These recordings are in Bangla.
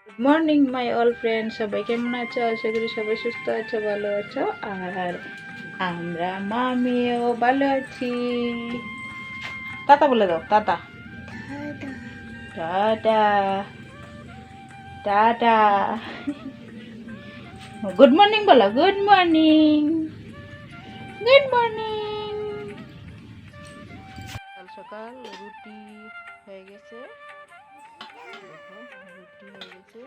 Good morning my all friend, সবাই কেমন আছো? আশা করি সবাই সুস্থ আছো, ভালো আছো। আর আমরা মামিও ভালো আছি। টাটা বলে দাও, tata tata tata. Good morning বলো, গুড মর্নিং গুড মর্নিং। সকাল সকাল রুটি হয়ে গেছে, দেখো রুটি হয়ে গেছে,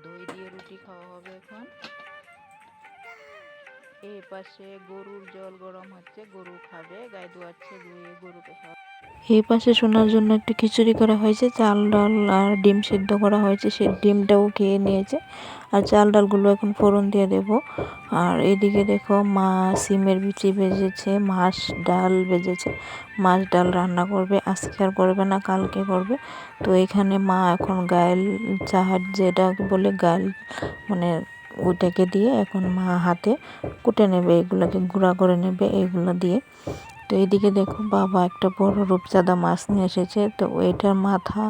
দই দিয়ে রুটি খাওয়া হবে এখন। এই পাশে গরুর জল গরম হচ্ছে, গরু খাবে, গায়ে ধোয়াচ্ছে, ধুয়ে গরুকে খাওয়া। এই পাশে শোনার জন্য একটু খিচুড়ি করা হয়েছে, চাল ডাল আর ডিম সিদ্ধ করা হয়েছে, সেই ডিমটাও খেয়ে নিয়েছে। আর চাল ডালগুলো এখন ফোড়ন দিয়ে দেব। আর এদিকে দেখো মা সিমের বিচি ভেজেছে, মাছ ডাল ভেজেছে, মাছ ডাল রান্না করবে, আজকে আর করবে না, কালকে করবে। তো এখানে মা এখন গায়েল চাহার, যেটা বলে গায়েল মানে ওইটাকে দিয়ে এখন মা হাতে কুটে নেবে, এগুলোকে গুঁড়া করে নেবে এগুলো দিয়ে। তো এইদিকে দেখো বাবা একটা বড় রূপচাঁদা মাছ নিয়ে এসেছে, তো এটার মাথা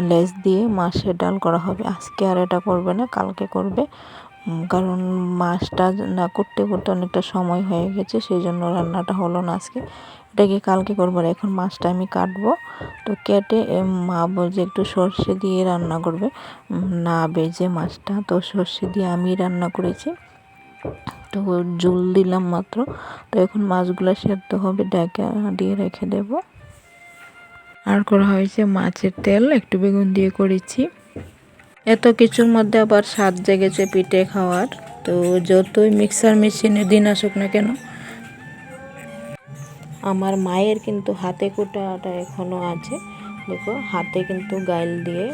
লেজ দিয়ে মাছের ডাল করা হবে। আজকে আর এটা করবে না, কালকে করবে, কারণ মাছটা না করতে করতে অনেকটা সময় হয়ে গেছে, সেই জন্য রান্নাটা হলো না আজকে। এটাকে কালকে করবো। এখন মাছটা আমি কাটবো, তো কেটে মা বলছে একটু সর্ষে দিয়ে রান্না করবে, না বেজে মাছটা, তো সর্ষে দিয়ে আমি রান্না করেছি। তো ঝোল দিলাম মাত্র, তো এখন মাছগুলো সেদ্ধ হবে, ঢাকা দিয়ে রেখে দেব। আর করা হয়েছে মাছের তেল, একটু বেগুন দিয়ে করেছি। এত কিছুর মধ্যে আবার স্বাদ জেগেছে পিঠে খাওয়ার। তো যতই মিক্সার মেশিনে দিন আসুক না কেন, আমার মায়ের কিন্তু হাতে কোটাটা এখনও আছে। দেখো হাতে কিন্তু গাইল দিয়ে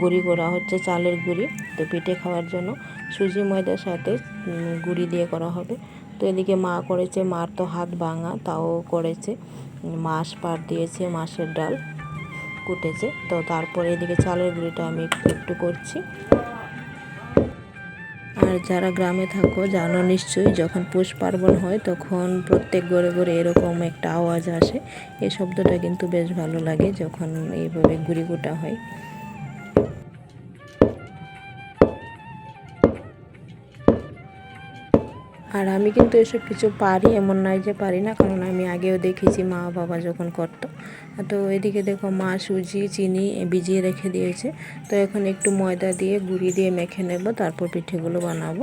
গুঁড়ি করা হচ্ছে, চালের গুঁড়ি। তো পিঠে খাওয়ার জন্য সুজি ময়দার সাথে গুঁড়ি দিয়ে করা হবে। তো এদিকে মা করেছে, মার তো হাত ভাঙা, তাও করেছে, মাছ পাট দিয়েছে, মাছের ডাল কুটেছে। তো তারপরে এদিকে চালের গুঁড়িটা আমি একটু একটু করছি। আর যারা গ্রামে থাকো জানো নিশ্চয়ই, যখন পৌষ পার্বণ হয় তখন প্রত্যেক ঘরে ঘরে এরকম একটা আওয়াজ আসে। এই শব্দটা কিন্তু বেশ ভালো লাগে যখন এইভাবে গুঁড়ি কোটা হয়। আর আমি কিন্তু এসব কিছু পারি, এমন নয় যে পারি না, কারণ আমি আগেও দেখেছি মা বাবা যখন করতো। তো এদিকে দেখো মা সুজি চিনি ভিজিয়ে রেখে দিয়েছে। তো এখন একটু ময়দা দিয়ে গুঁড়ি দিয়ে মেখে নেব, তারপর পিঠেগুলো বানাবো।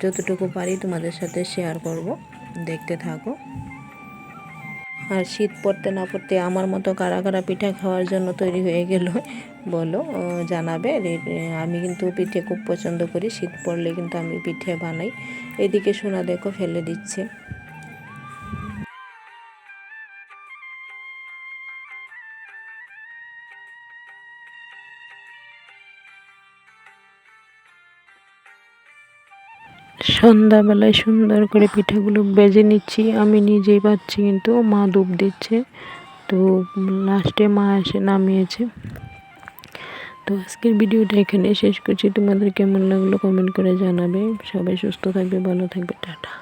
যতটুকু পারি তোমাদের সাথে শেয়ার করব, দেখতে থাকো। আর শীত পড়তে না পড়তে আমার মতো কারা কারা পিঠা খাওয়ার জন্য তৈরি হয়ে গেল বলো, জানাবে। আমি কিন্তু পিঠে খুব পছন্দ করি, শীত পড়লে কিন্তু আমি পিঠে বানাই। এদিকে সোনা দেখো ফেলে দিচ্ছে। সন্ধ্যাবেলায় সুন্দর করে পিঠাগুলো বেজে নিচ্ছি, আমি নিজেই পাচ্ছি, কিন্তু মা ধূপ দিচ্ছে। তো লাস্টে মা এসে নামিয়েছে। তো আজকের ভিডিওটা এখানে শেষ করছি। তোমাদের কেমন লাগলো কমেন্ট করে জানাবে। সবাই সুস্থ থাকবে, ভালো থাকবে, টাটা।